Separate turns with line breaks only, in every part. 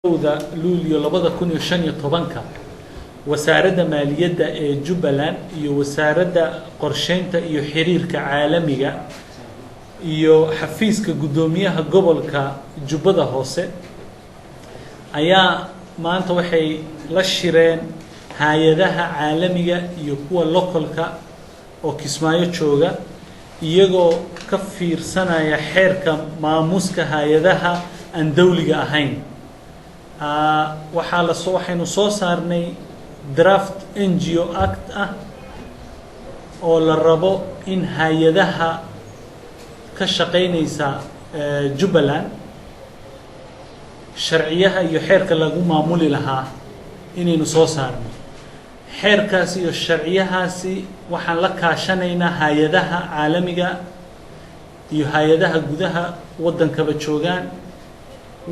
luulyo 2015 wasaaradda maaliyadda ee Jubbaland iyo wasaaradda qorsheynta iyo xiriirka caalamiga iyo xafiiska gudoomiyaha gobolka Jubbada Hoose ayaa maanta waxay la shireen hay'adaha caalamiga iyo kuwa localka oo Kismaayo jooga iyagoo ka fiirsanaya xeerka maamuska hay'adaha aan dawliga ahayn waxaynu soo saarnay draft NGO Act oo la rabo in hay'adaha ka shaqeynaysa Jubbaland sharciyaha iyo xeerka lagu maamuli lahaa inaynu soo saarno xeerkaasi iyo sharciyahaasi waxaan la kaashanaynaa hay'adaha caalamiga iyo hay'adaha gudaha waddankaba joogaan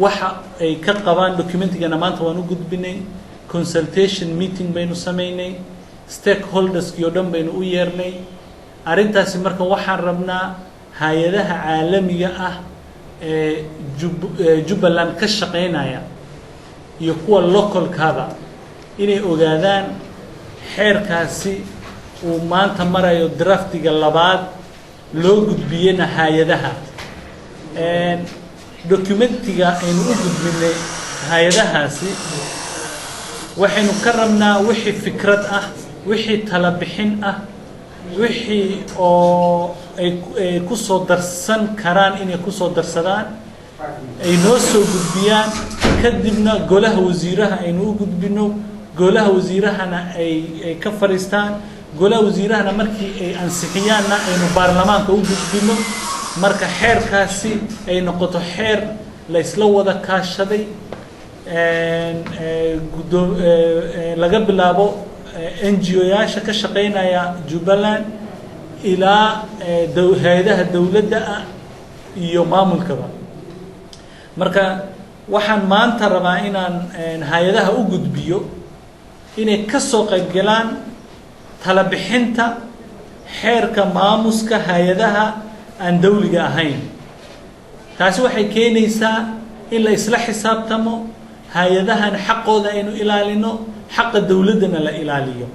waxa ay ka qabaan documentigana maanta waan u gudbinay consultation meeting baynu sameynay stakeholders iyo dhan baynu u yeernay arintaasi marka waxaan rabnaa hay'adaha caalamiga ah ee Jubbaland ka shaqeynaya iyo kuwa localkaba inay ogaadaan xeerkaasi uu maanta marayo draftiga labaad loo gudbiyena hay'adaha documentiga aynu u gudbinay hay'adahaasi waxaynu ka rabnaa wixii fikrad ah wixii tala bixin ah wixii oo ay ku soo darsan karaan inay ku soo darsadaan ay noo soo gudbiyaan kadibna golaha wasiiraha aynu u gudbino golaha wasiirahana ay ka fariistaan golaha wasiirahana markii ay ansixiyaanna aynu baarlamaanka u gudbino marka xeerkaasi ay noqoto xeer la isla wada kaashaday laga bilaabo NGO-yaasha ka shaqeynaya Jubbaland ilaa hay'adaha dawladda iyo maamulkaba marka waxaan maanta rabaa inaan hay'adaha u gudbiyo inay ka soo qayb galaan tala bixinta xeerka maamuska hay'adaha aan dawliga ahayn taasi waxay keenaysaa in la isla xisaabtamo hay'adahan xaqooda aynu ilaalino xaqa dawladana la ilaaliyo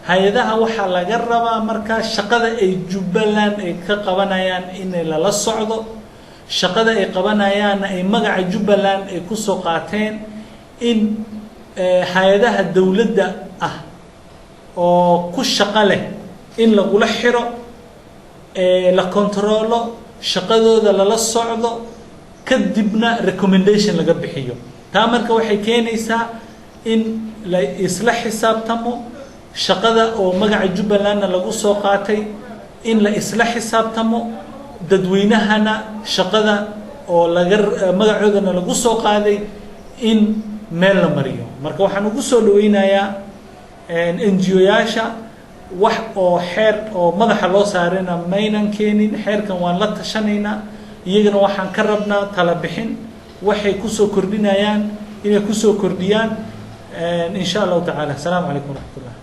hay'adaha waxaa laga rabaa markaa shaqada ay Jubbaland ay ka qabanayaan in la socdo shaqada ay qabanayaan ay magaca Jubbaland ay ku soo qaateen in hay'adaha dawladda ah oo ku shaqo leh in lagula xiro la controlo shaqadooda lala socdo kadibna recommendation laga bixiyo taa marka waxay keenaysaa in la isla xisaabtamo shaqada oo magaca Jubbaland lagu soo qaatay in la isla xisaabtamo dadweynahana shaqada oo magacoodana lagu soo qaaday in meel la mariyo marka waxaan ugu soo dhaweynayaa NGO-yaasha wax oo xeer oo madaxa loo saarina maynan keenin xeerkan waan la tashanaynaa iyagana waxaan ka rabnaa tala bixin waxay ku soo kordhinayaan inay ku soo kordhiyaan insha Allah ta'ala. Assalamu alaykum wa rahmatullah.